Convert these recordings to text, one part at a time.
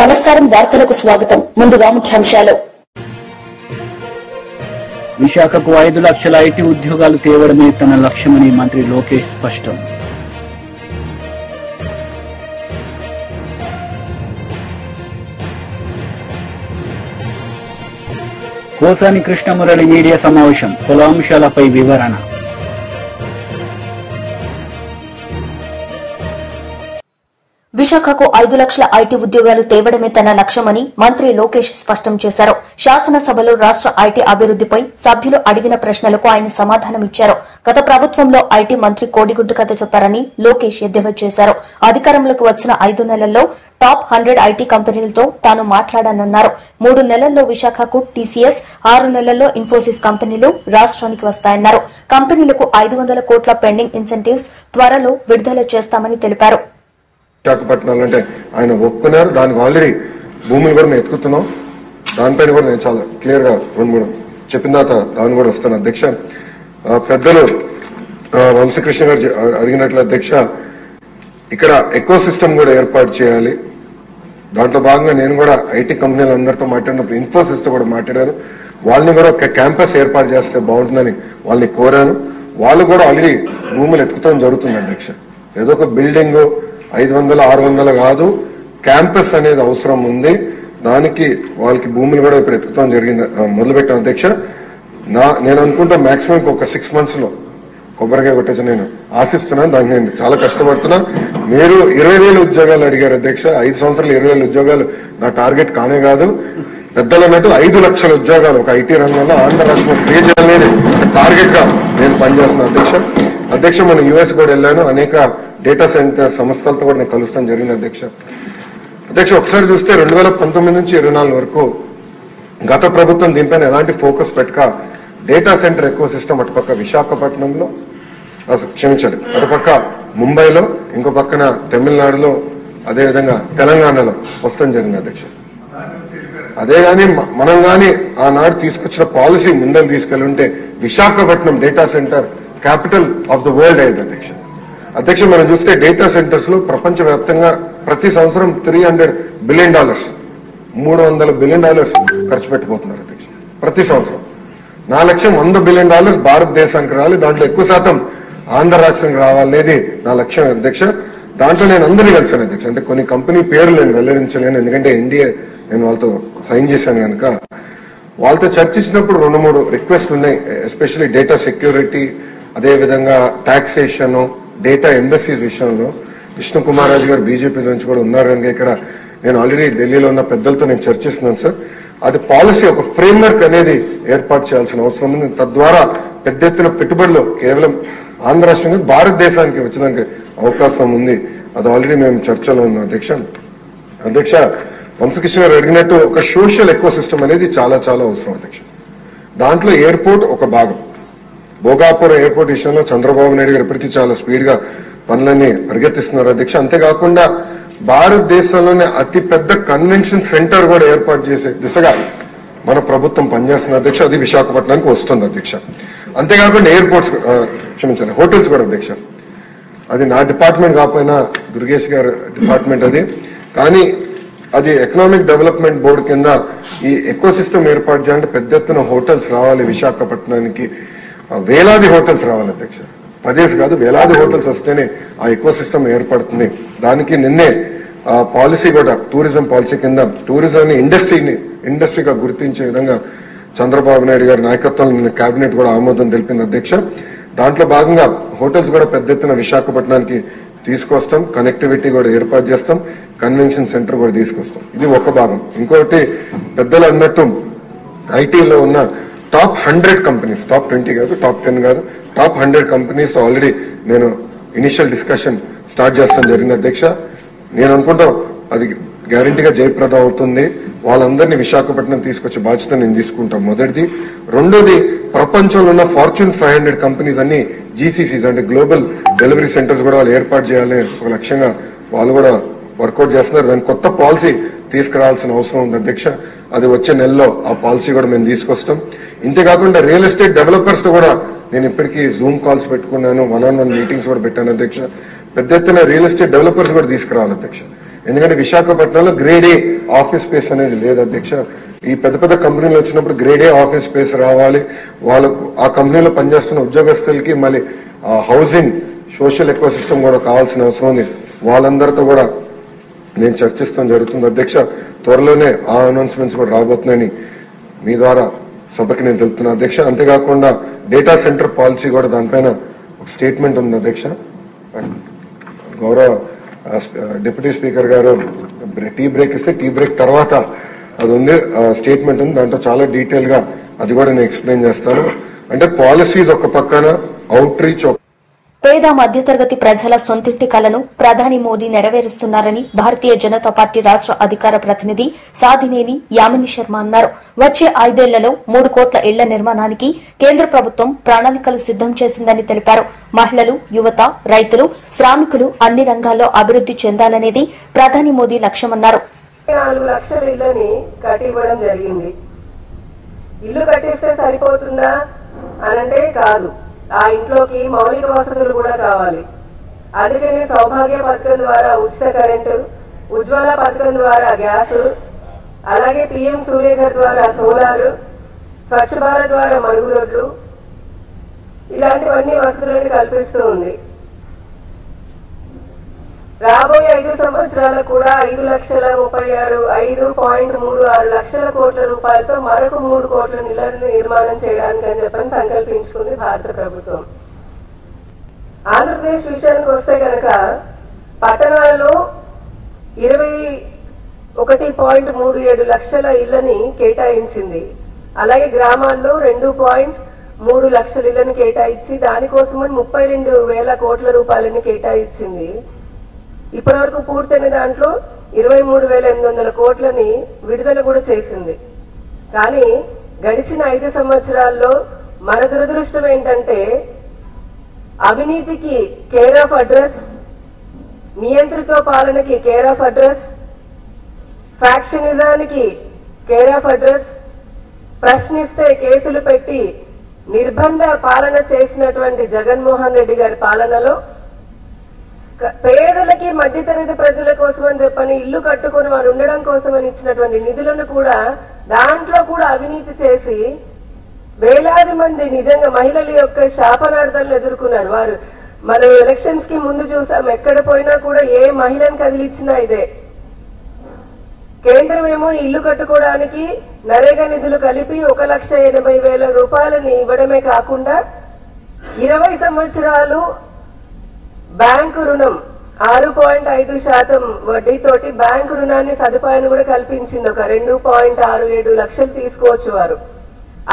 నమస్కారం వార్తలకు స్వాగతం ముందుగా ముఖ్యాంశాలు విశాఖకు 5 లక్షల ఐటీ ఉద్యోగాలు తేవడమే తన లక్ష్యమని మంత్రి లోకేష్ స్పష్టం. కోసాని కృష్ణమురళి మీడియా సమావేశం పలు అంశాలపై వివరణ. విశాఖకు 5 లక్షల ఐటీ ఉద్యోగాలు తేవడమే తన లక్ష్యమని మంత్రి లోకేష్ స్పష్టం చేశారు. శాసనసభలో రాష్ట ఐటీ అభివృద్దిపై సభ్యులు అడిగిన ప్రశ్నలకు ఆయన సమాధానమిచ్చారు. గత ప్రభుత్వంలో ఐటీ మంత్రి కోడిగుడ్డు కథ చెప్పారని లోకేష్ ఎద్దేవా చేశారు. అధికారంలోకి వచ్చిన 5 నెలల్లో టాప్ 100 ఐటీ కంపెనీలతో తాను మాట్లాడానన్నారు. 3 నెలల్లో విశాఖకు టీసీఎస్, 6 నెలల్లో ఇన్ఫోసిస్ కంపెనీలు రాష్ట్రానికి వస్తాయన్నారు. కంపెనీలకు 500 కోట్ల పెండింగ్ ఇన్సెంటివ్స్ త్వరలో విడుదల చేస్తామని తెలిపారు. విశాఖపట్నం అంటే ఆయన ఒప్పుకున్నారు. దానికి ఆల్రెడీ భూములు కూడా మేము ఎత్తుకుతున్నాం. దానిపైన కూడా నేను చాలా క్లియర్ గా 2-3 చెప్పిన తర్వాత దాన్ని కూడా వస్తాను. అధ్యక్ష, పెద్దలు వంశీకృష్ణ గారు అడిగినట్లు అధ్యక్ష, ఇక్కడ ఎకో సిస్టమ్ కూడా ఏర్పాటు చేయాలి. దాంట్లో భాగంగా నేను కూడా ఐటీ కంపెనీలు అందరితో మాట్లాడినప్పుడు ఇన్ఫోసిస్ తో కూడా మాట్లాడాను. వాళ్ళని కూడా ఒక క్యాంపస్ ఏర్పాటు చేస్తే బాగుంటుందని వాళ్ళని కోరాను. వాళ్ళు కూడా ఆల్రెడీ భూములు ఎత్తుకుతాం జరుగుతుంది అధ్యక్ష. ఏదో ఒక బిల్డింగ్ 500-600 కాదు, క్యాంపస్ అనేది అవసరం ఉంది. దానికి వాళ్ళకి భూములు కూడా ఇప్పుడు ఎత్తుకుతాం జరిగింది, మొదలుపెట్టాం అధ్యక్ష. నేను అనుకుంటా మాక్సిమం ఒక 6 months లో కొబ్బరికాయ కొట్టేసి నేను ఆశిస్తున్నాను. దానికి నేను చాలా కష్టపడుతున్నా. మీరు 20,000 ఉద్యోగాలు అడిగారు అధ్యక్ష. 5 సంవత్సరాలు 20,000 ఉద్యోగాలు నా టార్గెట్ కానే కాదు. పెద్దలు అన్నట్టు 5 లక్షల ఉద్యోగాలు ఒక ఐటీ రంగంలో ఆంధ్ర రాష్ట్రంలో క్రియేట్ చేయాలని టార్గెట్ గా నేను పనిచేస్తున్నాను అధ్యక్ష. మనం యుఎస్ కూడా వెళ్ళాను. అనేక డేటా సెంటర్ సంస్థలతో కూడా నేను కలుస్తాను జరిగింది అధ్యక్ష. ఒకసారి చూస్తే 2019 నుంచి 24 వరకు గత ప్రభుత్వం దీనిపైన ఎలాంటి ఫోకస్ పెట్టక డేటా సెంటర్ ఎకో సిస్టమ్ అటుపక్క విశాఖపట్నంలో, క్షమించాలి, అటుపక్క ముంబైలో, ఇంకో పక్కన తమిళనాడులో, అదేవిధంగా తెలంగాణలో వస్తాం జరిగింది అధ్యక్ష. అదే గాని మనం గాని ఆనాడు తీసుకొచ్చిన పాలసీ ముందలు తీసుకెళ్ళి ఉంటే Visakhapatnam data centre capital of the world అయ్యింది అధ్యక్ష. మనం చూస్తే డేటా సెంటర్స్ లో ప్రపంచవ్యాప్తంగా ప్రతి సంవత్సరం $300 బిలియన్, $300 బిలియన్ ఖర్చు పెట్టిపోతున్నారు అధ్యక్ష ప్రతి సంవత్సరం. నా లక్ష్యం $100 బిలియన్ భారతదేశానికి రావాలి. దాంట్లో ఎక్కువ శాతం ఆంధ్ర రాష్ట్రానికి రావాలనేది నా లక్ష్యం అధ్యక్ష. దాంట్లో నేను అందరినీ కలిసాను అధ్యక్ష. అంటే కొన్ని కంపెనీ పేర్లు నేను వెల్లడించలేను, ఎందుకంటే ఎన్డీఏ నేను వాళ్ళతో సైన్ చేశాను కనుక. వాళ్ళతో చర్చించినప్పుడు 2-3 రిక్వెస్ట్లు ఉన్నాయి. ఎస్పెషల్లీ డేటా సెక్యూరిటీ, అదేవిధంగా టాక్సేషన్, డేటా ఎంబసీస్ విషయంలో. విష్ణు కుమార్ రాజు గారు బీజేపీ నుంచి కూడా ఉన్నారు కనుక ఇక్కడ నేను ఆల్రెడీ ఢిల్లీలో ఉన్న పెద్దలతో నేను చర్చిస్తున్నాను సార్. అది పాలసీ, ఒక ఫ్రేమ్వర్క్ అనేది ఏర్పాటు చేయాల్సిన అవసరం ఉంది. తద్వారా పెద్ద ఎత్తున పెట్టుబడులు కేవలం ఆంధ్ర రాష్ట్రంగా భారతదేశానికి వచ్చడానికి అవకాశం ఉంది. అది ఆల్రెడీ మేము చర్చలో ఉన్నాం అధ్యక్ష. వంశకృష్ణ గారు అడిగినట్టు ఒక సోషల్ ఎకో సిస్టమ్ అనేది చాలా చాలా అవసరం అధ్యక్ష. దాంట్లో ఎయిర్పోర్ట్ ఒక భాగం. భోగాపురం ఎయిర్పోర్ట్ విషయంలో చంద్రబాబు నాయుడు గారు ఇప్పటికీ చాలా స్పీడ్ గా పనులన్నీ పరిగెత్తిస్తున్నారు అధ్యక్ష. అంతేకాకుండా భారతదేశంలోనే అతి పెద్ద కన్వెన్షన్ సెంటర్ కూడా ఏర్పాటు చేసే దిశగా మన ప్రభుత్వం పనిచేస్తున్న అధ్యక్ష. అది విశాఖపట్నానికి వస్తుంది అధ్యక్ష. అంతేకాకుండా ఎయిర్పోర్ట్స్, క్షమించాలి, హోటల్స్ కూడా అధ్యక్ష. అది నా డిపార్ట్మెంట్ కాకపోయినా దుర్గేష్ గారి డిపార్ట్మెంట్ అది. కానీ అది ఎకనామిక్ డెవలప్మెంట్ బోర్డు కింద ఈ ఎకో సిస్టమ్ ఏర్పాటు చేయాలంటే పెద్ద ఎత్తున హోటల్స్ రావాలి విశాఖపట్నానికి. వేలాది హోటల్స్ రావాలి అధ్యక్ష. 10 కాదు, వేలాది హోటల్స్ వస్తేనే ఆ ఎకో సిస్టమ్ ఏర్పడుతుంది. దానికి నిన్నే పాలసీ కూడా టూరిజం పాలసీ కింద టూరిజాన్ని ఇండస్ట్రీగా గుర్తించే విధంగా చంద్రబాబు నాయుడు గారి నాయకత్వంలో నిన్న కేబినెట్ కూడా ఆమోదం తెలిపింది అధ్యక్ష. దాంట్లో భాగంగా హోటల్స్ కూడా పెద్ద ఎత్తున విశాఖపట్నానికి తీసుకొస్తాం. కనెక్టివిటీ కూడా ఏర్పాటు చేస్తాం. కన్వెన్షన్ సెంటర్ కూడా తీసుకొస్తాం. ఇది ఒక భాగం. ఇంకొకటి పెద్దలు అన్నట్టు ఐటీలో ఉన్న టాప్ 100 కంపెనీస్, టాప్ 20 కాదు, టాప్ 10 కాదు, టాప్ 100 కంపెనీస్ ఆల్రెడీ నేను ఇనిషియల్ డిస్కషన్ స్టార్ట్ చేస్తాను జరిగింది అధ్యక్ష. నేను అనుకుంటా అది గ్యారంటీగా జయప్రదం అవుతుంది. వాళ్ళందరినీ విశాఖపట్నం తీసుకొచ్చే బాధ్యత నేను తీసుకుంటాను, మొదటిది. రెండోది, ప్రపంచంలో ఉన్న Fortune 500 కంపెనీస్ అన్ని జీసీసీస్ అంటే గ్లోబల్ డెలివరీ సెంటర్స్ కూడా వాళ్ళు ఏర్పాటు చేయాలి ఒక లక్ష్యంగా వాళ్ళు కూడా వర్కౌట్ చేస్తున్నారు. దాని కొత్త పాలసీ తీసుకురావాల్సిన అవసరం ఉంది అధ్యక్ష. అది వచ్చే నెలలో ఆ పాలసీ కూడా మేము తీసుకొస్తాం. ఇంతేకాకుండా రియల్ ఎస్టేట్ డెవలపర్స్ తో కూడా నేను ఇప్పటికీ జూమ్ కాల్స్ పెట్టుకున్నాను, 1-on-1 మీటింగ్స్ కూడా పెట్టాను అధ్యక్ష. పెద్ద ఎత్తున రియల్ ఎస్టేట్ డెవలపర్స్ కూడా తీసుకురావాలి అధ్యక్ష. ఎందుకంటే విశాఖపట్నంలో గ్రేడ్ ఏ ఆఫీస్ స్పేస్ అనేది లేదు అధ్యక్ష. ఈ పెద్ద పెద్ద కంపెనీలు వచ్చినప్పుడు గ్రేడ్ ఏ ఆఫీస్ స్పేస్ రావాలి, వాళ్ళకు ఆ కంపెనీలో పనిచేస్తున్న ఉద్యోగస్తులకి మళ్ళీ హౌసింగ్ సోషల్ ఎకో సిస్టమ్ కూడా కావాల్సిన అవసరం ఉంది. వాళ్ళందరితో కూడా నేను చర్చిస్తాం జరుగుతుంది అధ్యక్ష. త్వరలోనే ఆ అనౌన్స్మెంట్స్ కూడా రాబోతున్నాయని మీ ద్వారా సభకి నేను తెలుపుతున్నా అధ్యక్ష. అంతేకాకుండా డేటా సెంటర్ పాలసీ కూడా దానిపైన ఒక స్టేట్మెంట్ ఉంది అధ్యక్ష. గౌరవ డిప్యూటీ స్పీకర్ గారు టీ బ్రేక్ ఇస్తే టీ బ్రేక్ తర్వాత అది ఉంది, స్టేట్మెంట్ ఉంది, దాంట్లో చాలా డీటెయిల్ గా అది కూడా నేను ఎక్స్ప్లెయిన్ చేస్తాను. అంటే పాలసీస్ ఒక పక్కన, అవుట్ రీచ్ పేద మధ్యతరగతి ప్రజల సొంతింటి కలను ప్రధాని మోదీ నెరవేరుస్తున్నారని భారతీయ జనతా పార్టీ రాష్ట అధికార ప్రతినిధి సాధినేని యామిని శర్మ అన్నారు. వచ్చే 5 ఏళ్లలో 3 కోట్ల ఇళ్ల నిర్మాణానికి కేంద్ర ప్రభుత్వం ప్రణాళికలు సిద్దం చేసిందని తెలిపారు. మహిళలు, యువత, రైతులు, శ్రామికులు అన్ని రంగాల్లో అభివృద్ది చెందాలనేది ప్రధాని మోదీ లక్ష్యమన్నారు. 4 లక్షల ఇళ్లని కట్టివ్వడం జరిగింది. ఇల్లు కట్టిస్తే సరిపోతుందా అనంటే కాదు, ఆ ఇంట్లోకి మౌలిక వసతులు కూడా కావాలి. అందుకని సౌభాగ్య పథకం ద్వారా ఉచిత కరెంటు, ఉజ్వల పథకం ద్వారా గ్యాస్, అలాగే పిఎం సూర్యఘర్ ద్వారా సోలార్, స్వచ్ఛ భారత్ ద్వారా మరుగుదొడ్లు, ఇలాంటివన్నీ వసతులను కల్పిస్తూ ఉంది. రాబోయే 5 సంవత్సరాలకు కూడా 5,36,5.36 లక్షల కోట్ల రూపాయలతో మరొక 3 కోట్ల ఇళ్లను నిర్మాణం చేయడానికి అని చెప్పని సంకల్పించుకుంది భారత ప్రభుత్వం. ఆంధ్రప్రదేశ్ విషయానికి వస్తే కనుక పట్టణాల్లో 21.37 లక్షల ఇళ్లని కేటాయించింది. అలాగే గ్రామాల్లో 2.3 లక్షల ఇళ్లను కేటాయించి దానికోసమని 32,000 కోట్ల రూపాయలని కేటాయించింది. ఇప్పటి వరకు పూర్తయిన దాంట్లో 23,800 కోట్లని విడుదల కూడా చేసింది. కానీ గడిచిన 5 సంవత్సరాల్లో మన దురదృష్టం ఏంటంటే అవినీతికి కేర్ ఆఫ్ అడ్రస్, నియంత్రిత పాలనకి కేర్ ఆఫ్ అడ్రస్, ఫ్యాక్షనిజానికి కేర్ ఆఫ్ అడ్రస్, ప్రశ్నిస్తే కేసులు పెట్టి నిర్బంధ పాలన చేసినటువంటి జగన్మోహన్ రెడ్డి గారి పాలనలో పేదలకి, మధ్యతరగతి ప్రజల కోసం అని చెప్పని ఇల్లు కట్టుకుని వారు ఉండడం కోసం అని ఇచ్చినటువంటి నిధులను కూడా దాంట్లో కూడా అవినీతి చేసి వేలాది మంది నిజంగా మహిళల యొక్క శాపనార్థాలను ఎదుర్కొన్నారు. వారు మనం ఎలక్షన్స్ కి ముందు చూసాం, ఎక్కడ పోయినా కూడా ఏ మహిళను కదిలిచ్చినా ఇదే. కేంద్రం ఏమో ఇల్లు కట్టుకోవడానికి నరేగా నిధులు కలిపి 1,80,000 రూపాయలని ఇవ్వడమే కాకుండా 20 సంవత్సరాలు బ్యాంకు రుణం 6.5% వడ్డీతోటి బ్యాంకు రుణాన్ని సదుపాయాన్ని కూడా కల్పించింది. ఒక 2.67 లక్షలు తీసుకోవచ్చు వారు.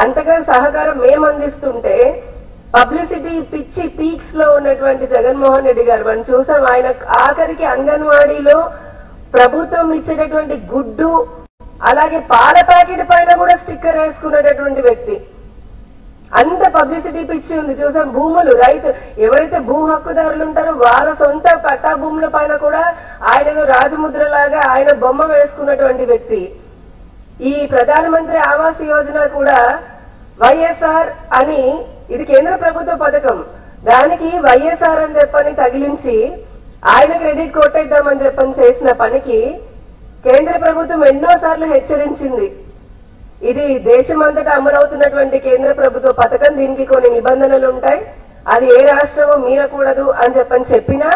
అంతగా సహకారం మేము అందిస్తుంటే పబ్లిసిటీ పిచ్చి పీక్స్ లో ఉన్నటువంటి జగన్మోహన్ రెడ్డి గారు మనం చూసాం. ఆయన ఆఖరికి అంగన్వాడీలో ప్రభుత్వం ఇచ్చేటటువంటి గుడ్డు, అలాగే పాల ప్యాకెట్ పైన కూడా స్టిక్కర్ వేసుకునేటటువంటి వ్యక్తి. అంత పబ్లిసిటీ పిచ్చి ఉంది. చూసాం భూములు, రైతు ఎవరైతే భూ హక్కుదారులు ఉంటారో వాళ్ళ సొంత పట్టా భూముల పైన కూడా ఆయన రాజముద్ర లాగా ఆయన బొమ్మ వేసుకున్నటువంటి వ్యక్తి. ఈ ప్రధానమంత్రి ఆవాస్ యోజన కూడా వైఎస్ఆర్ అని, ఇది కేంద్ర ప్రభుత్వ పథకం, దానికి వైఎస్ఆర్ అని చెప్పని తగిలించి ఆయన క్రెడిట్ కొట్టేద్దామని చెప్పని చేసిన పనికి కేంద్ర ప్రభుత్వం ఎన్నోసార్లు హెచ్చరించింది. ఇది దేశమంతటా అమలవుతున్నటువంటి కేంద్ర ప్రభుత్వ పథకం, దీనికి కొన్ని నిబంధనలు ఉంటాయి, అది ఏ రాష్ట్రమో మీరకూడదు అని చెప్పినా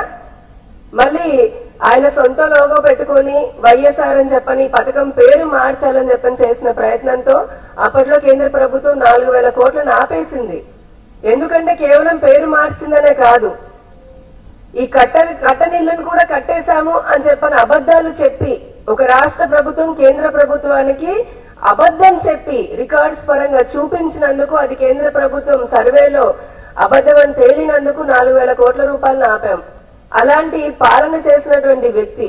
మళ్ళీ ఆయన సొంత లోగో పెట్టుకుని వైఎస్ఆర్ అని చెప్పని పథకం పేరు మార్చాలని చెప్పని చేసిన ప్రయత్నంతో అప్పట్లో కేంద్ర ప్రభుత్వం 4,000 కోట్లను ఆపేసింది. ఎందుకంటే కేవలం పేరు మార్చిందనే కాదు, ఈ కట్టనిళ్లను కూడా కట్టేశాము అని చెప్పని అబద్ధాలు చెప్పి ఒక రాష్ట్ర ప్రభుత్వం కేంద్ర ప్రభుత్వానికి అబద్ధం చెప్పి రికార్డ్స్ పరంగా చూపించినందుకు, అది కేంద్ర ప్రభుత్వం సర్వేలో అబద్ధం అని తేలినందుకు 4,000 కోట్ల రూపాయలను ఆపాం. అలాంటి పాలన చేసినటువంటి వ్యక్తి,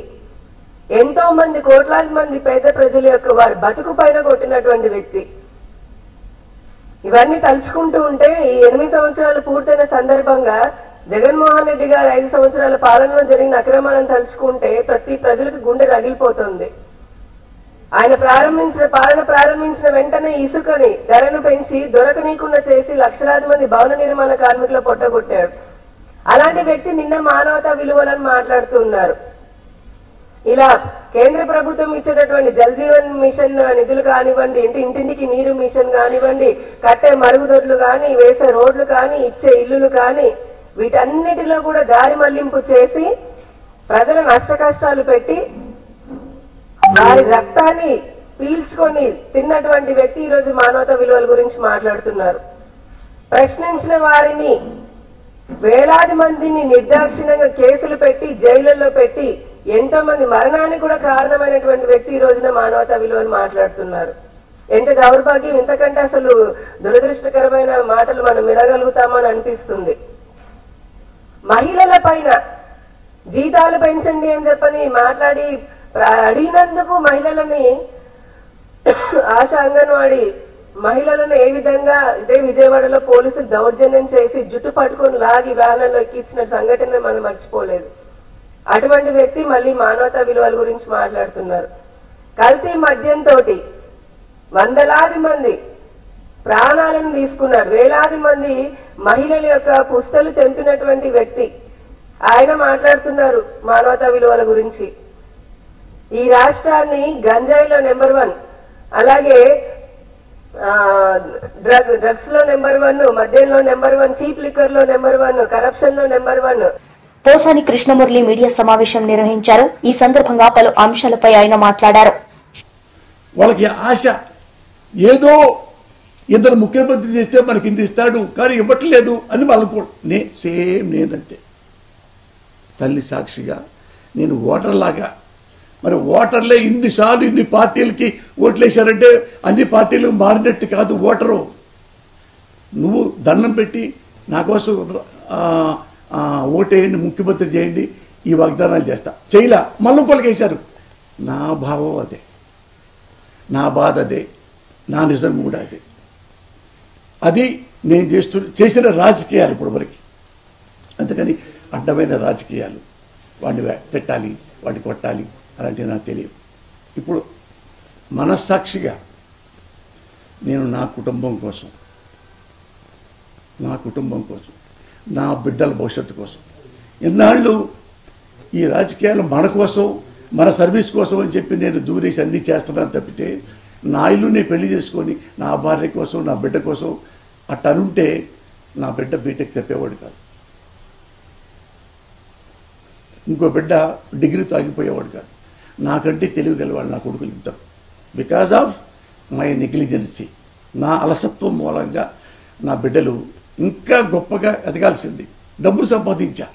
ఎంతో మంది కోట్లాది మంది పేద ప్రజల యొక్క వారి బతుకు పైన కొట్టినటువంటి వ్యక్తి. ఇవన్నీ తలుచుకుంటూ ఉంటే ఈ 8 సంవత్సరాలు పూర్తయిన సందర్భంగా జగన్మోహన్ రెడ్డి గారు 5 సంవత్సరాల పాలనలో జరిగిన అక్రమాలను తలుచుకుంటే ప్రతి ప్రజలకు గుండె రగిలిపోతుంది. ఆయన పాలన ప్రారంభించిన వెంటనే ఇసుకని ధరను పెంచి దొరకనీయకుండా చేసి లక్షలాది మంది భవన నిర్మాణ కార్మికుల పొట్టగొట్టాడు. అలాంటి వ్యక్తి నిన్న మానవతా విలువలను మాట్లాడుతున్నారు. ఇలా కేంద్ర ప్రభుత్వం ఇచ్చేటటువంటి జల్ జీవన్ మిషన్ నిధులు కానివ్వండి, ఇంటింటికి నీరు మిషన్ కానివ్వండి, కట్టే మరుగుదొడ్లు కానీ, వేసే రోడ్లు కానీ, ఇచ్చే ఇల్లులు కానీ, వీటన్నిటిలో కూడా దారి మళ్లింపు చేసి ప్రజల నష్ట కష్టాలు పెట్టి వారి రక్తాన్ని పీల్చుకొని తిన్నటువంటి వ్యక్తి ఈరోజు మానవతా విలువల గురించి మాట్లాడుతున్నారు. ప్రశ్నించిన వారిని వేలాది మందిని నిర్దాక్షిణ్యంగా కేసులు పెట్టి జైళ్లలో పెట్టి ఎంతో మంది మరణానికి కూడా కారణమైనటువంటి వ్యక్తి ఈ రోజున మానవతా విలువలు మాట్లాడుతున్నారు. ఎంత దౌర్భాగ్యం! ఇంతకంటే అసలు దురదృష్టకరమైన మాటలు మనం వినగలుగుతామని అనిపిస్తుంది. మహిళల పైన జీతాలు పెంచండి అని చెప్పని మాట్లాడి అడిగినందుకు మహిళలని ఆశా అంగన్వాడీ మహిళలను ఏ విధంగా ఇదే విజయవాడలో పోలీసులు దౌర్జన్యం చేసి జుట్టు పట్టుకొని లాగి వ్యాన్లలో ఎక్కించిన సంఘటన మనం మర్చిపోలేదు. అటువంటి వ్యక్తి మళ్ళీ మానవతా విలువల గురించి మాట్లాడుతున్నారు. కల్తీ మద్యంతో వందలాది మంది ప్రాణాలను తీసుకున్నారు. వేలాది మంది మహిళల యొక్క పుస్తలు తెంపినటువంటి వ్యక్తి ఆయన మాట్లాడుతున్నారు మానవతా విలువల గురించి. ఈ రాష్ట్రాన్ని గంజాయిలో నెంబర్ 1, అలాగే డ్రగ్స్ లో నెంబర్ 1, మద్యంలో నెంబర్ 1, చీప్ లిక్కర్ లో నెంబర్ 1, కరప్షన్ లో నెంబర్ 1. పోసాని కృష్ణమురళి మీడియా సమావేశం నిర్వహించారు. ఈ సందర్భంగా పలు అంశాలపై ఆయన మాట్లాడారు. వాళ్ళకి ఆశ ఏదో ఇద్దరు ముఖ్యమంత్రి చేస్తే మనకి ఇంత ఇస్తాడు కానీ ఇవ్వట్లేదు అని వాళ్ళకు నేనంతే. తల్లి సాక్షిగా నేను ఓటర్లాగా, మరి ఓటర్లే ఇన్నిసార్లు ఇన్ని పార్టీలకి ఓట్లేశారంటే అన్ని పార్టీలు మారినట్టు కాదు ఓటరు. నువ్వు దండం పెట్టి నా కోసం ఓటేయండి, ముఖ్యమంత్రి చేయండి, ఈ వాగ్దానాలు చేస్తా చేయలా, మళ్ళీ కొలకేశారు. నా భావం అదే, నా బాధ అదే, నా నిజం కూడా అదే. అది నేను చేసిన రాజకీయాలు ఇప్పుడు వరకు. అందుకని అడ్డమైన రాజకీయాలు, వాడిని పెట్టాలి, వాడిని కొట్టాలి అలాంటివి నాకు తెలియదు. ఇప్పుడు మనస్సాక్షిగా నేను నా కుటుంబం కోసం, నా బిడ్డల భవిష్యత్తు కోసం, ఎన్నాళ్ళు ఈ రాజకీయాలు మన కోసం, మన సర్వీస్ కోసం అని చెప్పి నేను దూరేసి అన్నీ చేస్తున్నాను తప్పితే నా ఇల్లు నేను పెళ్లి చేసుకొని నా భార్య కోసం, నా బిడ్డ కోసం అట్టనుంటే నా బిడ్డ బీటెక్ చెప్పేవాడు కాదు, ఇంకో బిడ్డ డిగ్రీతో ఆగిపోయేవాడు కాదు. నాకంటే తెలివిగలవాడు నా కొడుకులు ఇద్దరు. బికాజ్ ఆఫ్ మై నెగ్లిజెన్సీ, నా అలసత్వం మూలంగా నా బిడ్డలు ఇంకా గొప్పగా ఎదగాల్సింది. డబ్బులు సంపాదించా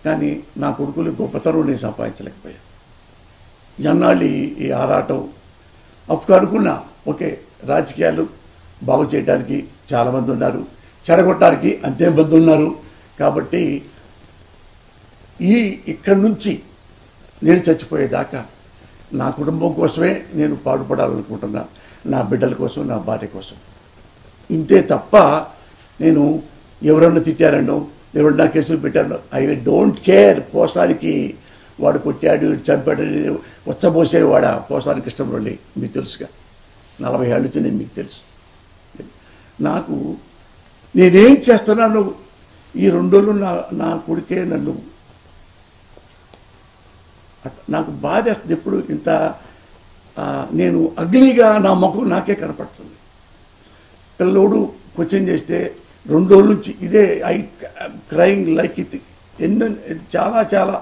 కానీ నా కొడుకులు గొప్పతనం నేను సంపాదించలేకపోయా. ఎన్నాళ్ళు ఈ ఆరాటం అప్పుడు అనుకున్నా, ఓకే రాజకీయాలు బాగు చేయడానికి చాలామంది ఉన్నారు, చెడగొట్టడానికి అంతే మంది ఉన్నారు. కాబట్టి ఇక్కడి నుంచి నేను చచ్చిపోయేదాకా నా కుటుంబం కోసమే నేను పాటుపడాలనుకుంటున్నా, నా బిడ్డల కోసం, నా భార్య కోసం. ఇంతే తప్ప నేను ఎవరన్నా తిట్టారనో, ఎవరన్నా కేసులు పెట్టారనో ఐ డోంట్ కేర్. పోసానికి వాడు కొట్టాడు, చంపాడు, వచ్చబోసేవాడా పోసాని కృష్ణమురళి మీకు తెలుసుగా. 40 ఏళ్ళ నుంచి నేను మీకు తెలుసు. నాకు నేనేం చేస్తున్నాను ఈ 2 రోజులు నా కొడుకే నన్ను నాకు బాధేస్తుంది. ఎప్పుడు ఇంత నేను అగ్లీగా నా ముఖం నాకే కనపడుతుంది. పిల్లోడు క్వశ్చన్ చేస్తే 2 రోజుల నుంచి ఇదే క్రైయింగ్ లైక్ ఇది. చాలా చాలా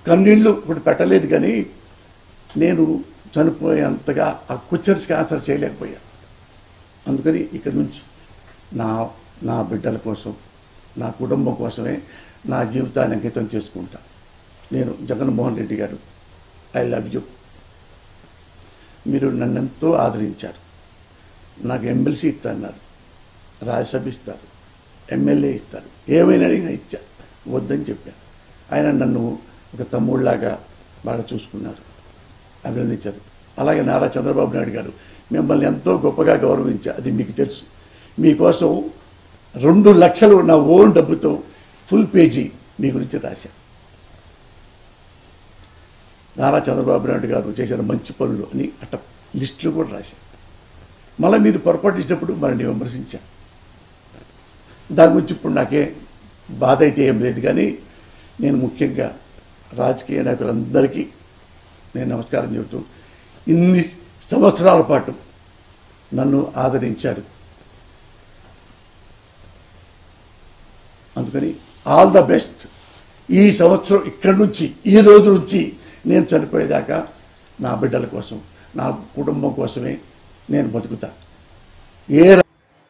కన్నీళ్ళు ఇప్పుడు పెట్టలేదు కానీ నేను చనిపోయేంతగా ఆ క్వశ్చన్స్కి ఆన్సర్ చేయలేకపోయా. అందుకని ఇక్కడి నుంచి నా బిడ్డల కోసం, నా కుటుంబం కోసమే నా జీవితాన్ని అంకితం చేసుకుంటా. నేను జగన్మోహన్ రెడ్డి గారు, ఐ లవ్ యూ. మీరు నన్నెంతో ఆదరించారు. నాకు ఎమ్మెల్సీ ఇస్తాన్నారు, రాజ్యసభ ఇస్తారు, ఎమ్మెల్యే ఇస్తారు, ఏమైనా అడిగినా ఇచ్చా, వద్దని చెప్పాను. ఆయన నన్ను ఒక తమ్ముళ్లాగా బాగా చూసుకున్నారు, అభినందించారు. అలాగే నారా చంద్రబాబు నాయుడు గారు మిమ్మల్ని ఎంతో గొప్పగా గౌరవించా, అది మీకు తెలుసు. మీకోసం 2 లక్షలు నా ఓన్ డబ్బుతో ఫుల్ పేజీ మీ గురించి రాశా. నారా చంద్రబాబు నాయుడు గారు చేసిన మంచి పనులు అని అట్ట లిస్టులు కూడా రాశాను. మళ్ళీ మీరు పొరపాటు ఇచ్చినప్పుడు మనల్ని విమర్శించాను. దాని గురించి ఇప్పుడు నాకే బాధ అయితే ఏం లేదు కానీ నేను ముఖ్యంగా రాజకీయ నాయకులందరికీ నేను నమస్కారం చెబుతూ ఇన్ని సంవత్సరాల పాటు నన్ను ఆదరించారు. అందుకని ఆల్ ద బెస్ట్. ఈ సంవత్సరం ఇక్కడి నుంచి, ఈ రోజు నుంచి నేను చనిపోయేదాకా నా బిడ్డల కోసం, నా కుటుంబం కోసమే నేను బతుకుతా.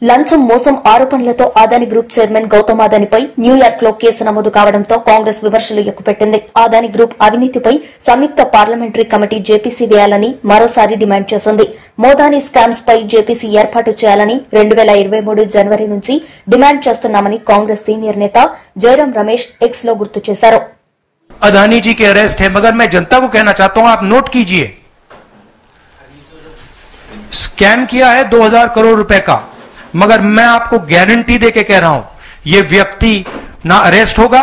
లంచం మోసం ఆరోపణలతో అదాని గ్రూప్ చైర్మన్ గౌతమ్ అదానిపై న్యూయార్క్ లో కేసు నమోదు కావడంతో కాంగ్రెస్ విమర్శలు ఎక్కుపెట్టింది. అదాని గ్రూప్ అవినీతిపై సంయుక్త పార్లమెంటరీ కమిటీ జేపీసీ వేయాలని మరోసారి డిమాండ్ చేసింది. మోదాని స్కామ్స్ పై జేపీసీ ఏర్పాటు చేయాలని 2023 జనవరి నుంచి డిమాండ్ చేస్తున్నామని కాంగ్రెస్ సీనియర్ నేత జయరాం రమేష్ ఎక్స్ లో గుర్తు చేశారు. अदानी जी के अरेस्ट है, मगर मैं जनता को कहना चाहता हूं, आप नोट कीजिए, स्कैम किया है 2000 करोड़ रुपए का, मगर मैं आपको गारंटी देके कह रहा हूं यह व्यक्ति ना अरेस्ट होगा,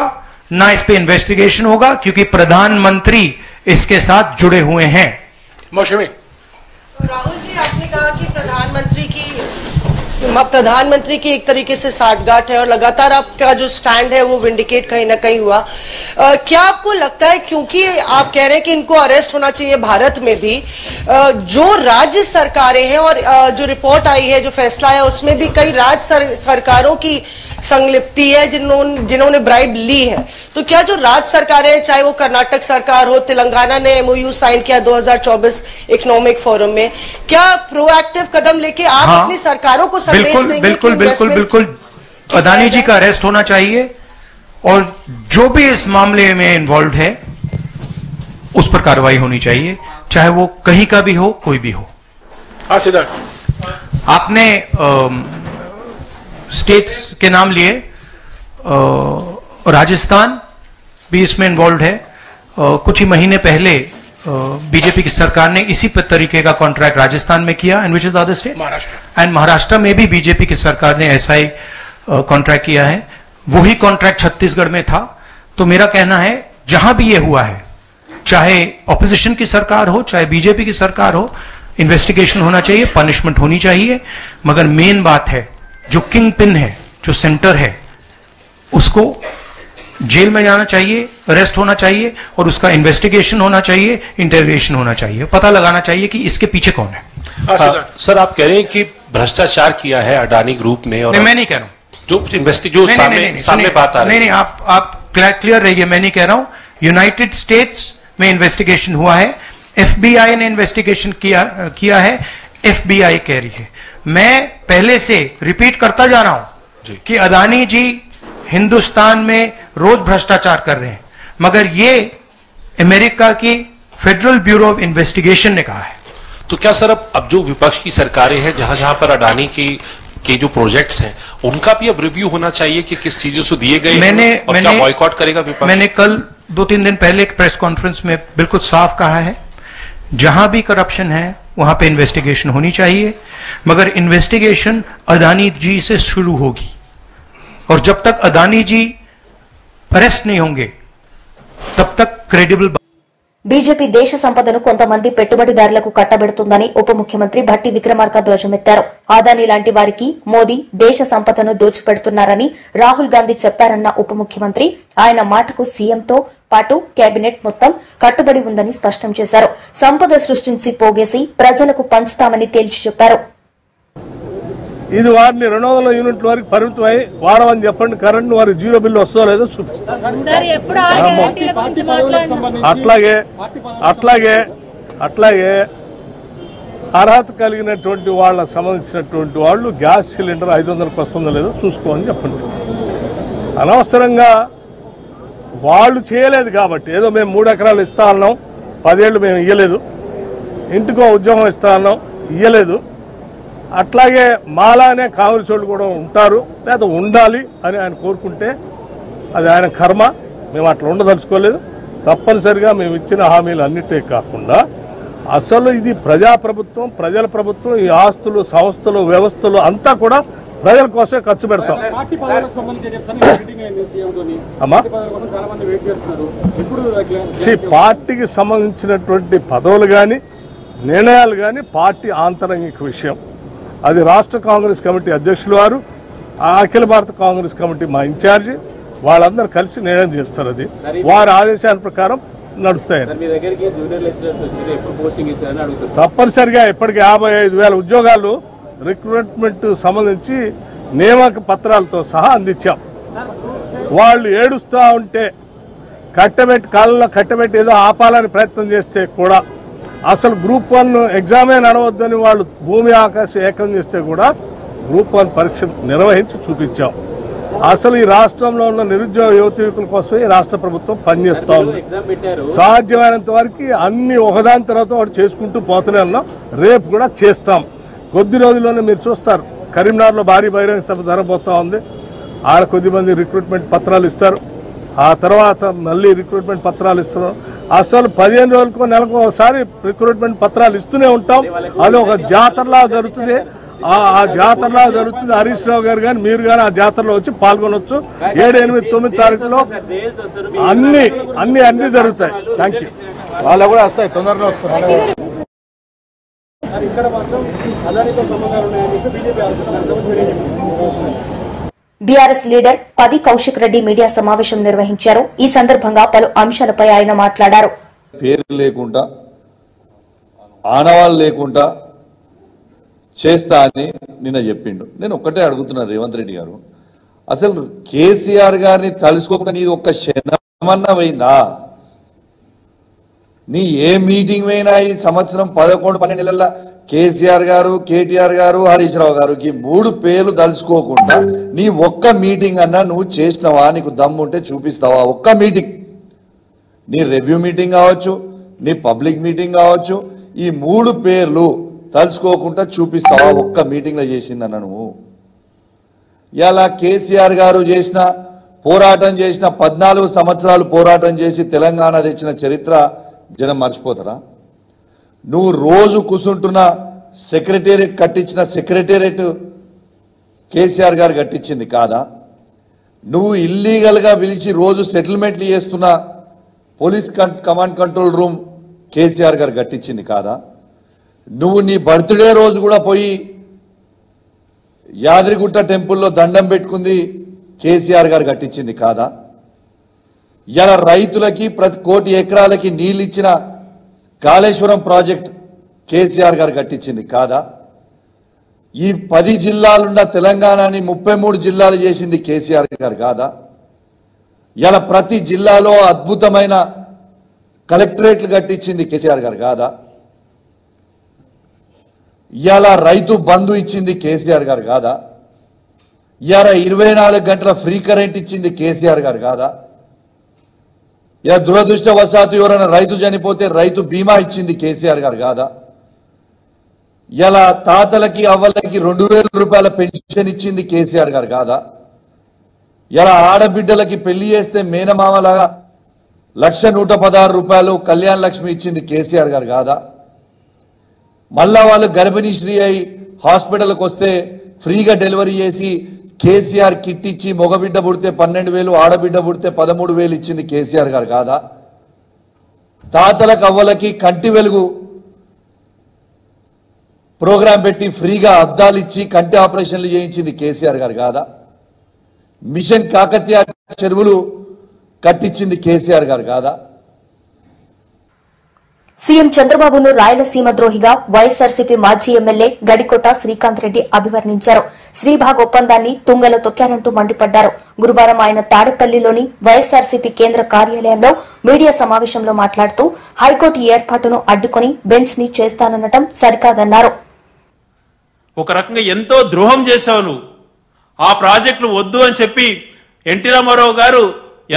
ना इस पे इन्वेस्टिगेशन होगा, क्योंकि प्रधानमंत्री इसके साथ जुड़े हुए हैं. मौसमी राहुल जी, आपने कहा कि प्रधानमंत्री की एक तरीके से साठगांठ है और लगातार आपका जो स्टैंड है वो विंडिकेट कहीं ना कहीं हुआ. क्या आपको लगता है, क्योंकि आप कह रहे हैं कि इनको अरेस्ट होना चाहिए भारत में भी, जो राज्य सरकारें हैं और जो रिपोर्ट आई है, जो फैसला है, उसमें भी कई राज्य सरकारों की संलिप्ति है जिन्होंने ब्राइब ली है, तो क्या जो राज्य सरकारें, चाहे वो कर्नाटक सरकार हो, तेलंगाना ने MOU साइन किया 2024 इकोनॉमिक फोरम में, क्या प्रोएक्टिव कदम लेके आप अपनी सरकारों को संदेश देंगे? बिल्कुल बिल्कुल बिल्कुल अदानी जी का अरेस्ट होना चाहिए और जो भी इस मामले में इन्वॉल्व है उस पर कार्रवाई होनी चाहिए, चाहे वो कहीं का भी हो, कोई भी हो. हाँ सिद्धार्थ, आपने स्टेट्स के नाम लिए, राजस्थान भी इसमें इन्वॉल्व है. कुछ ही महीने पहले बीजेपी की सरकार ने इसी तरीके का कॉन्ट्रैक्ट राजस्थान में किया, and which is the other state, Maharashtra में भी बीजेपी की सरकार ने ऐसा ही कॉन्ट्रैक्ट किया है. वही कॉन्ट्रैक्ट छत्तीसगढ़ में था. तो मेरा कहना है जहां भी ये हुआ है, चाहे ऑपोजिशन की सरकार हो, चाहे बीजेपी की सरकार हो, इन्वेस्टिगेशन होना चाहिए, पनिशमेंट होनी चाहिए, मगर मेन बात है जो किंग पिन है, जो सेंटर है, उसको जेल में जाना चाहिए, अरेस्ट होना चाहिए और उसका इन्वेस्टिगेशन होना चाहिए, इंटरोगेशन होना चाहिए, पता लगाना चाहिए कि इसके पीछे कौन है. सर आप कह रहे हैं कि भ्रष्टाचार किया है अडानी ग्रुप ने, और मैं नहीं कह रहा हूं, जो सामने बात आ रही है. नहीं, आप क्लियर रहिए, मैं नहीं कह रहा हूं. यूनाइटेड स्टेट्स में इन्वेस्टिगेशन हुआ है, FBI ने इन्वेस्टिगेशन किया है, FBI कह रही है. मैं पहले से रिपीट करता जा रहा हूं कि अदानी जी हिंदुस्तान में रोज भ्रष्टाचार कर रहे हैं, मगर ये अमेरिका की फेडरल ब्यूरो ऑफ इन्वेस्टिगेशन ने कहा है. तो क्या सर अब जो विपक्ष की सरकारें हैं, जहां जहां पर अडानी के जो प्रोजेक्ट्स हैं, उनका भी अब रिव्यू होना चाहिए कि किस चीजों से दिए गए हैं और क्या बॉयकॉट करेगा विपक्ष? मैंने कल 2-3 दिन पहले एक प्रेस कॉन्फ्रेंस में बिल्कुल साफ कहा है, जहां भी करप्शन है वहां पे इन्वेस्टिगेशन होनी चाहिए, मगर इन्वेस्टिगेशन अदानी जी से शुरू होगी, और जब तक अदानी जी अरेस्ट नहीं होंगे तब तक क्रेडिबल. బీజేపీ దేశ సంపదను కొంతమంది పెట్టుబడిదారులకు కట్టబెడుతుందని ఉప ముఖ్యమంత్రి భట్టి విక్రమార్క ధ్వజమెత్తారు. అదానీ లాంటి వారికి మోదీ దేశ సంపదను దోచిపెడుతున్నారని రాహుల్ గాంధీ చెప్పారన్న ఉప ముఖ్యమంత్రి ఆయన మాటకు సీఎంతో పాటు కేబినెట్ మొత్తం కట్టుబడి ఉందని స్పష్టం చేశారు. సంపద సృష్టించి పోగేసి ప్రజలకు పంచుతామని తేల్చి చెప్పారు. ఇది వారిని 200 యూనిట్ల వరకు పరిమితమై వాడమని చెప్పండి. కరెంట్ వారికి 0 బిల్లు వస్తుందో లేదో చూపిస్తారు. అట్లాగే అర్హత కలిగినటువంటి వాళ్ళకు సంబంధించినటువంటి వాళ్ళు గ్యాస్ సిలిండర్ 500కి వస్తుందో లేదో చూసుకోమని చెప్పండి. అనవసరంగా వాళ్ళు చేయలేదు కాబట్టి, ఏదో మేము 3 ఎకరాలు ఇస్తా అన్నాం, 10 ఏళ్ళు మేము ఇయ్యలేదు, ఇంటికో ఉద్యోగం ఇస్తా అన్నాం, ఇయ్యలేదు. అట్లాగే మాలానే కాంగ్రెస్ వాళ్ళు కూడా ఉంటారు, లేదా ఉండాలి అని ఆయన కోరుకుంటే అది ఆయన కర్మ. మేము అట్లా ఉండదలుచుకోలేదు. తప్పనిసరిగా మేము ఇచ్చిన హామీలు అన్నిటే కాకుండా అసలు ఇది ప్రజాప్రభుత్వం, ప్రజల ప్రభుత్వం. ఈ ఆస్తులు, సంస్థలు, వ్యవస్థలు అంతా కూడా ప్రజల కోసమే ఖర్చు పెడతాం. పార్టీకి సంబంధించినటువంటి పదవులు కానీ నిర్ణయాలు కానీ పార్టీ ఆంతరంగిక విషయం. అది రాష్ట్ర కాంగ్రెస్ కమిటీ అధ్యక్షులు వారు, అఖిల భారత కాంగ్రెస్ కమిటీ మా ఇన్ఛార్జి, వాళ్ళందరూ కలిసి నిర్ణయం చేస్తారు. అది వారి ఆదేశాల ప్రకారం నడుస్తాయి. తప్పనిసరిగా ఇప్పటికి 55,000 ఉద్యోగాలు రిక్రూట్మెంట్ సంబంధించి నియామక పత్రాలతో సహా అందించాం. వాళ్ళు ఏడుస్తూ ఉంటే కాళ్ళలో కట్టబెట్టి ఏదో ఆపాలని ప్రయత్నం చేస్తే కూడా, అసలు గ్రూప్ 1 ఎగ్జామే నడవద్దని వాళ్ళు భూమి ఆకాశం ఏకం చేస్తే కూడా గ్రూప్ 1 పరీక్ష నిర్వహించి చూపించాం. అసలు ఈ రాష్ట్రంలో ఉన్న నిరుద్యోగ యువకుల కోసం ఈ రాష్ట్ర ప్రభుత్వం పనిచేస్తూ ఉంది. సాధ్యమైనంత వరకు అన్ని ఒకదాని తర్వాత ఒకటి చేసుకుంటూ పోతూనే ఉన్నాం. రేపు కూడా చేస్తాం. కొద్ది రోజుల్లోనే మీరు చూస్తారు, కరీంనగర్లో భారీ బహిరంగ సభ జరగబోతా ఉంది. ఆడ కొద్దిమంది రిక్రూట్మెంట్ పత్రాలు ఇస్తారు, ఆ తర్వాత మళ్ళీ రిక్రూట్మెంట్ పత్రాలు ఇస్తున్నాం. అసలు 15 రోజులకో నెలకు ఒకసారి రిక్రూట్మెంట్ పత్రాలు ఇస్తూనే ఉంటాం. అది ఒక జాతరలా జరుగుతుంది. ఆ జాతరలా జరుగుతుంది. హరీష్ రావు గారు కానీ మీరు కానీ ఆ జాతరలో వచ్చి పాల్గొనవచ్చు. 7, 8, 9 తారీఖులో అన్ని జరుగుతాయి. Thank you. వాళ్ళు కూడా వస్తాయి, తొందరగా వస్తారు. బీఆర్ఎస్ లీడర్ పది కౌశిక్ రెడ్డి మీడియా సమావేశం నిర్వహించారు. ఈ సందర్భంగా పలు అంశాలపై ఆయన మాట్లాడారు. పేరు లేకుండా, ఆనవాళ్ళు లేకుండా చేస్తా అని నిన్న చెప్పిండు. నేను ఒక్కటే అడుగుతున్నా రేవంత్ రెడ్డి గారు, అసలు కేసీఆర్ గారిని తలుసుకోకుండా నీది ఒక్క క్షణమన్నా పోయిందా? నీ ఏ మీటింగ్ పోయినా ఈ సంవత్సరం 11-12 నెలల్లో కేసీఆర్ గారు, కేటీఆర్ గారు, హరీష్ రావు గారికి 3 పేర్లు తలుచుకోకుండా నీ ఒక్క మీటింగ్ అన్నా నువ్వు చేసినావా? నీకు దమ్ముంటే చూపిస్తావా? ఒక్క మీటింగ్, నీ రివ్యూ మీటింగ్ కావచ్చు, నీ పబ్లిక్ మీటింగ్ కావచ్చు, ఈ 3 పేర్లు తలుచుకోకుండా చూపిస్తావా? ఒక్క మీటింగ్లో చేసిందన్న నువ్వు. ఇలా కేసీఆర్ గారు చేసిన పోరాటం చేసిన 14 సంవత్సరాలు పోరాటం చేసి తెలంగాణ తెచ్చిన చరిత్ర జనం మర్చిపోతారా? నువ్వు రోజు కూర్చుంటున్న సెక్రటేరియట్ కట్టించిన సెక్రటేరియట్ కేసీఆర్ గారు కట్టించింది కాదా? నువ్వు ఇల్లీగల్గా పిలిచి రోజు సెటిల్మెంట్లు చేస్తున్న police command control room KCR గారు కట్టించింది కాదా? నువ్వు నీ బర్త్డే రోజు కూడా పోయి యాదగిరిగుట్ట టెంపుల్లో దండం పెట్టుకుంది కేసీఆర్ గారు కట్టించింది కాదా? ఇలా రైతులకి ప్రతి 1 కోటి ఎకరాలకి నీళ్ళు ఇచ్చిన కాళేశ్వరం ప్రాజెక్ట్ కేసీఆర్ గారు కట్టించింది కాదా? ఈ 10 జిల్లాలున్న తెలంగాణని 33 జిల్లాలు చేసింది కేసీఆర్ గారు కాదా? ఇలా ప్రతి జిల్లాలో అద్భుతమైన కలెక్టరేట్లు కట్టించింది కేసీఆర్ గారు కాదా? ఇలా రైతు బంధు ఇచ్చింది కేసీఆర్ గారు కాదా? ఇలా 24 గంటల ఫ్రీ కరెంట్ ఇచ్చింది కేసీఆర్ గారు కాదా? ఇలా దురదృష్టవశాత్తు ఎవరైనా రైతు చనిపోతే రైతు బీమా ఇచ్చింది కేసీఆర్ గారు కాదా? ఇలా తాతలకి అవ్వలకి 2,000 రూపాయల పెన్షన్ ఇచ్చింది కేసీఆర్ గారు కాదా? ఇలా ఆడబిడ్డలకి పెళ్లి చేస్తే మేనమామలాగా 1,116 రూపాయలు కళ్యాణ లక్ష్మి ఇచ్చింది కేసీఆర్ గారు కాదా? మళ్ళా వాళ్ళు గర్భిణీ శ్రీ అయి హాస్పిటల్కి వస్తే ఫ్రీగా డెలివరీ చేసి కేసీఆర్ కిట్ ఇచ్చి మగబిడ్డ పుడితే 12,000, ఆడబిడ్డ పుడితే 13,000 ఇచ్చింది కేసీఆర్ గారు కాదా? తాతలకు అవ్వలకి కంటి వెలుగు ప్రోగ్రాం పెట్టి ఫ్రీగా అద్దాలు ఇచ్చి కంటి ఆపరేషన్లు చేయించింది కేసీఆర్ గారు కాదా? మిషన్ కాకతీయ చెరువులు కట్టించింది కేసీఆర్ గారు కాదా? సీఎం చంద్రబాబును రాయలసీమ ద్రోహిగా వైఎస్సార్సీపీ మాజీ ఎమ్మెల్యే గడికోట శ్రీకాంత్ రెడ్డి అభివర్ణించారు. శ్రీభాగ్ ఒప్పందాన్ని తుంగలో తొక్కారంటూ మండిపడ్డారు. గురువారం ఆయన తాడేపల్లిలోని వైఎస్సార్సీపీ కేంద్ర కార్యాలయంలో మీడియా సమావేశంలో మాట్లాడుతూ హైకోర్టు ఏర్పాటును అడ్డుకుని బెంచ్ ని చేస్తాననటం సరికాదన్నారు. ఒక రకంగా ఎంతో ద్రోహం చేశావు నువ్వు. ఆ ప్రాజెక్టులు వద్దు అని చెప్పి ఎన్టీ రామారావు గారు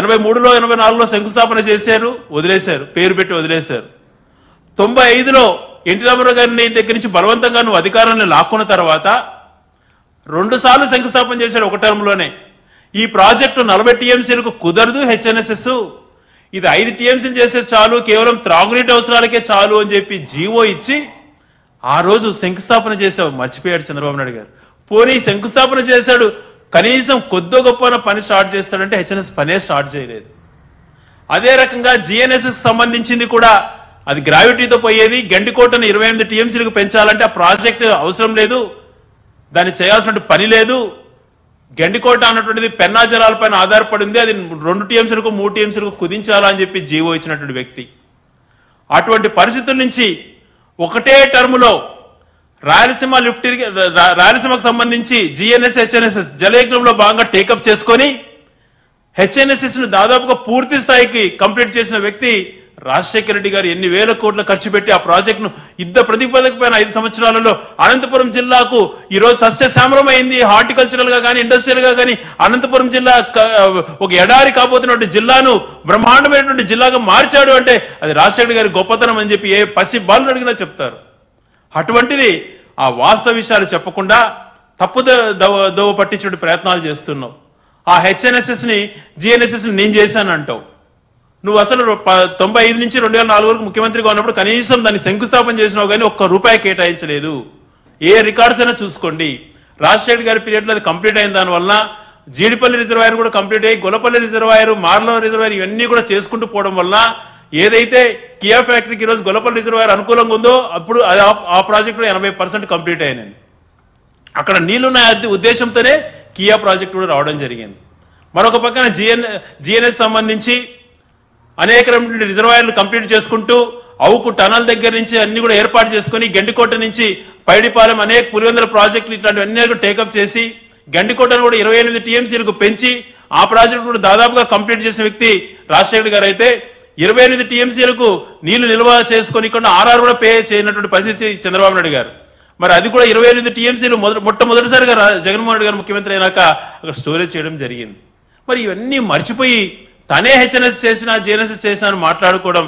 83లో 84లో శంకుస్థాపన చేశారు, వదిలేశారు, పేరు పెట్టి వదిలేశారు. 95లో ఎన్టీ రామారావు గారిని దగ్గర నుంచి బలవంతంగా నువ్వు అధికారాన్ని లాక్కున్న తర్వాత 2 సార్లు శంకుస్థాపన చేశాడు ఒక టర్మ్లోనే. ఈ ప్రాజెక్టు 40 టీఎంసీలకు కుదరదు, హెచ్ఎన్ఎస్ఎస్ ఇది 5 టీఎంసీలు చేసే చాలు, కేవలం త్రాగునీటి అవసరాలకే చాలు అని చెప్పి జీవో ఇచ్చి ఆ రోజు శంకుస్థాపన చేశావు. మర్చిపోయాడు చంద్రబాబు నాయుడు గారు. పోనీ శంకుస్థాపన చేశాడు, కనీసం కొద్దో గొప్ప పని స్టార్ట్ చేస్తాడంటే హెచ్ఎన్ఎస్ పనే స్టార్ట్ చేయలేదు. అదే రకంగా జిఎన్ఎస్ఎస్ సంబంధించింది కూడా అది గ్రావిటీతో పోయేది. గండికోటను 28 టీఎంసీలకు పెంచాలంటే ఆ ప్రాజెక్టు అవసరం లేదు, దాన్ని చేయాల్సిన పని లేదు. గండికోట అన్నటువంటిది పెన్నా జలాలపైన ఆధారపడింది. అది 2 టీఎంసీలకు 3 టీఎంసీలకు కుదించాలని చెప్పి జీవో ఇచ్చినటువంటి వ్యక్తి. అటువంటి పరిస్థితుల నుంచి ఒకటే టర్ములో రాయలసీమకు సంబంధించి జిఎన్ఎస్ హెచ్ఎన్ఎస్ఎస్ జలయజ్ఞంలో భాగంగా టేకప్ చేసుకొని హెచ్ఎన్ఎస్ఎస్ ను దాదాపుగా పూర్తి స్థాయికి కంప్లీట్ చేసిన వ్యక్తి రాజశేఖర రెడ్డి గారు. ఎన్ని వేల కోట్లు ఖర్చు పెట్టి ఆ ప్రాజెక్ట్ ను యుద్ధ ప్రతిపాదక పైన 5 సంవత్సరాలలో అనంతపురం జిల్లాకు ఈరోజు సస్యశ్యామలమైంది. హార్టికల్చరల్ గా కానీ ఇండస్ట్రియల్ గా కానీ అనంతపురం జిల్లా ఒక ఎడారి కాబోతున్నటువంటి జిల్లాను బ్రహ్మాండమైనటువంటి జిల్లాగా మార్చాడు అంటే అది రాజశేఖర గారి గొప్పతనం అని చెప్పి ఏ పసి బాలు అడిగినా చెప్తారు. అటువంటిది ఆ వాస్తవ విషయాలు చెప్పకుండా తప్పు దోవ పట్టించే ప్రయత్నాలు చేస్తున్నావు. ఆ హెచ్ఎన్ఎస్ఎస్ ని జిఎన్ఎస్ఎస్ ని నేను చేశాను అంటావు. నువ్వు అసలు 95 నుంచి 2004 వరకు ముఖ్యమంత్రిగా ఉన్నప్పుడు కనీసం దాన్ని శంకుస్థాపన చేసినావు కానీ ₹1 కేటాయించలేదు. ఏ రికార్డ్స్ అయినా చూసుకోండి. రాజశేఖర్ గారి పీరియడ్ లో అది కంప్లీట్ అయిన దానివల్ల జీడిపల్లి రిజర్వాయర్ కూడా కంప్లీట్ అయ్యి గొల్లపల్లి రిజర్వాయర్, మార్లో రిజర్వాయర్ ఇవన్నీ కూడా చేసుకుంటూ పోవడం వల్ల ఏదైతే కియా ఫ్యాక్టరీకి ఈరోజు గొల్లపల్లి రిజర్వాయర్ అనుకూలంగా ఉందో అప్పుడు ఆ ప్రాజెక్టు 80% కంప్లీట్ అయినాయి. అక్కడ నీళ్లున్న ఉద్దేశంతోనే కియా ప్రాజెక్టు కూడా రావడం జరిగింది. మరొక పక్కన జిఎన్ఎస్ సంబంధించి అనేక రిజర్వాయర్లు కంప్లీట్ చేసుకుంటూ అవుకు టనల్ దగ్గర నుంచి అన్ని కూడా ఏర్పాటు చేసుకుని గండికోట నుంచి పైడిపాలెం అనేక పులివెందుల ప్రాజెక్టులు ఇట్లాంటివన్నీ కూడా టేకప్ చేసి గండికోటను కూడా 28 టీఎంసీలకు పెంచి ఆ ప్రాజెక్టు కూడా దాదాపుగా కంప్లీట్ చేసిన వ్యక్తి రాజశేఖర్ గారు అయితే 28 టీఎంసీలకు నీళ్లు నిల్వ చేసుకొని ఇక్కడ ఆర్ఆర్ కూడా పే చేయనటువంటి పరిస్థితి చంద్రబాబు నాయుడు గారు. మరి అది కూడా 28 టీఎంసీలు మొట్టమొదటిసారిగా జగన్మోహన్ రెడ్డి గారు ముఖ్యమంత్రి అయినాక అక్కడ స్టోరేజ్ చేయడం జరిగింది. మరి ఇవన్నీ మర్చిపోయి తనే హెచ్ఎన్ఎస్ చేసినా జిఎన్ఎస్ చేసినా అని మాట్లాడుకోవడం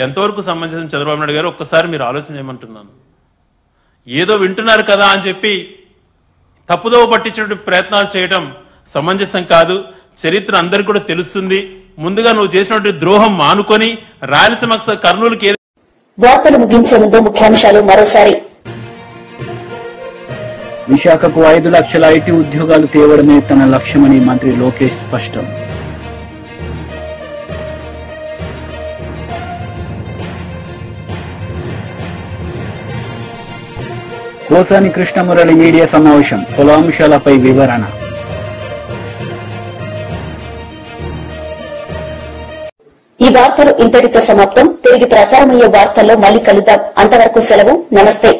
ఎంతవరకు సంబంధించిన చంద్రబాబు నాయుడు గారు ఒక్కసారి మీరు ఆలోచన చేయమంటున్నాను. ఏదో వింటున్నారు కదా అని చెప్పి తప్పుదోవ పట్టించే ప్రయత్నాలు చేయడం సమంజసం కాదు. చరిత్ర అందరికీ కూడా తెలుస్తుంది. ముందుగా నువ్వు చేసినటువంటి ద్రోహం మానుకొని రాయలసీమ కర్నూలుకి. వార్తలు ముగించే ముందు ముఖ్యాంశాలు మరోసారి. విశాఖకు 5 లక్షల ఐటీ ఉద్యోగాలు తేవడమే తన లక్ష్యమని మంత్రి లోకేష్ స్పష్టం. పోసాని కృష్ణమురళి మీడియా సమావేశం, పలు అంశాలపై వివరణ. ఈ వార్తలు ఇంతటితో సమాప్తం. తిరిగి ప్రసారమయ్యే వార్తల్లో మళ్లీ కలుద్దాం. అంతవరకు సెలవు. నమస్తే.